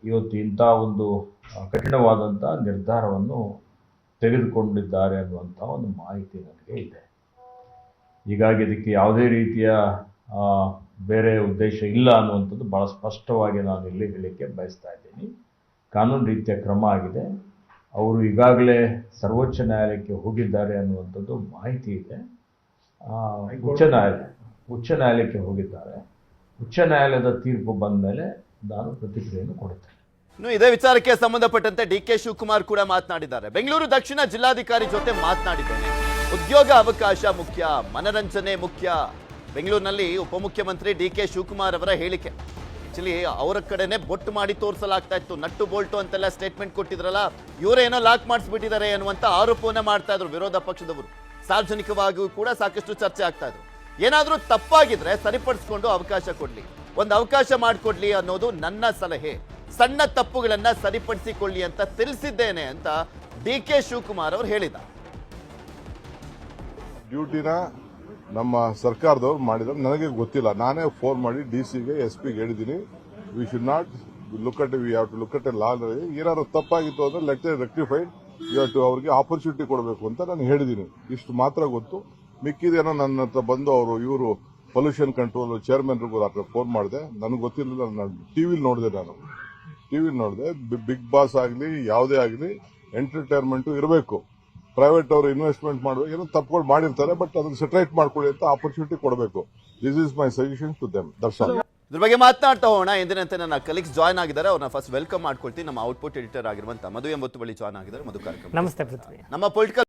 ಇವತ್ತು ಇಂಥ ಒಂದು ಕಠಿಣವಾದಂಥ ನಿರ್ಧಾರವನ್ನು ತೆಗೆದುಕೊಂಡಿದ್ದಾರೆ ಅನ್ನುವಂಥ ಒಂದು ಮಾಹಿತಿ ನನಗೆ ಇದೆ. ಹೀಗಾಗಿ ಇದಕ್ಕೆ ಯಾವುದೇ ರೀತಿಯ ಬೇರೆ ಉದ್ದೇಶ ಇಲ್ಲ ಅನ್ನುವಂಥದ್ದು ಭಾಳ ಸ್ಪಷ್ಟವಾಗಿ ನಾನು ಇಲ್ಲಿ ಹೇಳಲಿಕ್ಕೆ ಬಯಸ್ತಾ ಇದ್ದೀನಿ. ಕಾನೂನು ರೀತಿಯ ಕ್ರಮ ಆಗಿದೆ. ಅವರು ಈಗಾಗಲೇ ಸರ್ವೋಚ್ಚ ನ್ಯಾಯಾಲಯಕ್ಕೆ ಹೋಗಿದ್ದಾರೆ ಅನ್ನುವಂಥದ್ದು ಮಾಹಿತಿ ಇದೆ. ಉಚ್ಚ ನ್ಯಾಯಾಲಯಕ್ಕೆ ಹೋಗಿದ್ದಾರೆ. ಉಚ್ಚ ನ್ಯಾಯಾಲಯದ ತೀರ್ಪು ಬಂದ ಮೇಲೆ ನಾನು ಪ್ರತಿಕ್ರಿಯೆಯನ್ನು ಕೊಡುತ್ತೇನೆ. ಇನ್ನು ಇದೇ ವಿಚಾರಕ್ಕೆ ಸಂಬಂಧಪಟ್ಟಂತೆ ಡಿ.ಕೆ. ಶಿವಕುಮಾರ್ ಕೂಡ ಮಾತನಾಡಿದ್ದಾರೆ. ಬೆಂಗಳೂರು ದಕ್ಷಿಣ ಜಿಲ್ಲಾಧಿಕಾರಿ ಜೊತೆ ಮಾತನಾಡಿದ್ದೇನೆ. ಉದ್ಯೋಗ ಅವಕಾಶ ಮುಖ್ಯ, ಮನರಂಜನೆ ಮುಖ್ಯ. ಬೆಂಗಳೂರಿನಲ್ಲಿ ಉಪಮುಖ್ಯಮಂತ್ರಿ ಡಿ.ಕೆ. ಶಿವಕುಮಾರ್ ಅವರ ಹೇಳಿಕೆ ಆಕ್ಚುಲಿ ಅವರ ಕಡೆನೆ ಬೊಟ್ಟು ಮಾಡಿ ತೋರಿಸಲಾಗ್ತಾ ಇತ್ತು. ನಟ್ಟು ಬೋಲ್ಟು ಅಂತೆಲ್ಲ ಸ್ಟೇಟ್ಮೆಂಟ್ ಕೊಟ್ಟಿದ್ರಲ್ಲ, ಇವರೇನೋ ಲಾಕ್ ಮಾಡಿಸ್ಬಿಟ್ಟಿದ್ದಾರೆ ಅನ್ನುವಂತ ಆರೋಪವನ್ನ ಮಾಡ್ತಾ ಇದ್ರು ವಿರೋಧ ಪಕ್ಷದವರು. ಸಾರ್ವಜನಿಕವಾಗಿಯೂ ಕೂಡ ಸಾಕಷ್ಟು ಚರ್ಚೆ ಆಗ್ತಾ ಇದ್ರು. ಏನಾದ್ರೂ ತಪ್ಪಾಗಿದ್ರೆ ಸರಿಪಡಿಸ್ಕೊಂಡು ಅವಕಾಶ ಕೊಡ್ಲಿ, ಒಂದು ಅವಕಾಶ ಮಾಡಿಕೊಡ್ಲಿ ಅನ್ನೋದು ನನ್ನ ಸಲಹೆ. ಸಣ್ಣ ತಪ್ಪುಗಳನ್ನ ಸರಿಪಡಿಸಿಕೊಳ್ಳಿ ಅಂತ ತಿಳಿಸಿದ್ದೇನೆ ಅಂತ ಡಿ.ಕೆ. ಶಿವಕುಮಾರ್ ಅವರು ಹೇಳಿದ್ದಾರೆ. ಡ್ಯೂಟಿನ ನಮ್ಮ ಸರ್ಕಾರದವ್ರು ಮಾಡಿದ್ರೆ ನನಗೆ ಗೊತ್ತಿಲ್ಲ. ನಾನೇ ಫೋನ್ ಮಾಡಿ ಡಿಸಿಗೆ, ಎಸ್ಪಿಗೆ ಹೇಳಿದ್ದೀನಿ. We should not look at we have to look at a law. ಏನಾದ್ರು ತಪ್ಪಾಗಿತ್ತು ಅಂದ್ರೆ let rectified, you have to ಅವ್ರಿಗೆ ಆಪರ್ಚುನಿಟಿ ಕೊಡಬೇಕು ಅಂತ ನಾನು ಹೇಳಿದ್ದೀನಿ. ಇಷ್ಟು ಮಾತ್ರ ಗೊತ್ತು. ಮಿಕ್ಕಿದೇನೋ ನನ್ನ ಹತ್ರ ಬಂದು ಇವರು ಪೊಲ್ಯೂಷನ್ ಕಂಟ್ರೋಲ್ ಚೇರ್ಮನ್ರಿಗೂ ಫೋನ್ ಮಾಡಿದೆ. ನನಗೆ ಗೊತ್ತಿರಲಿಲ್ಲ. ನಾನು ಟಿವಿಲಿ ನೋಡಿದೆ. ಬಿಗ್ ಬಾಸ್ ಆಗಲಿ ಯಾವುದೇ ಆಗಲಿ ಎಂಟರ್ಟೈನ್ಮೆಂಟ್ ಇರಬೇಕು. ಪ್ರೈವೇಟ್ ಅವರು ಇನ್ವೆಸ್ಟ್ಮೆಂಟ್ ಮಾಡಬೇಕು. ಏನೋ ತಪ್ಪುಗಳು ಮಾಡಿರ್ತಾರೆ, ಬಟ್ ಅದನ್ನು ಸೆಟರೇಟ್ ಮಾಡ್ಕೊಳ್ಳಿ ಅಂತ ಆಪರ್ಚುನಿಟಿ ಕೊಡಬೇಕು. This is my suggestion to them. That's all. ಇದ್ರ ಬಗ್ಗೆ ಮಾತನಾಡ್ತಾ ಹೋಗೋಣ. ಎಂದಿನಂತೆ ನನ್ನ ಕಲೀಗ್ಸ್ ಜಾಯ್ನ್ ಆಗಿದ್ದಾರೆ. ಅವ್ರನ್ನ ಫಸ್ಟ್ ವೆಲ್ಕಮ್ ಮಾಡ್ಕೊಳ್ತೀನಿ. ನಮ್ಮ ಔಟ್ಪುಟ್ ಎಡಿಟರ್ ಆಗಿರುವಂತಹ ಮಧು ಎಂಬತ್ತು ಬಳಿ ಜಾಯ್ನ್ ಆಗಿದ್ದಾರೆ. ಮಧು ಕಾರ್ಯಕ್ರಮ. ನಮಸ್ತೆ ಪೃಥ್ವಿ. ನಮ್ಮ ಪೊಲಿಟಿಕಲ್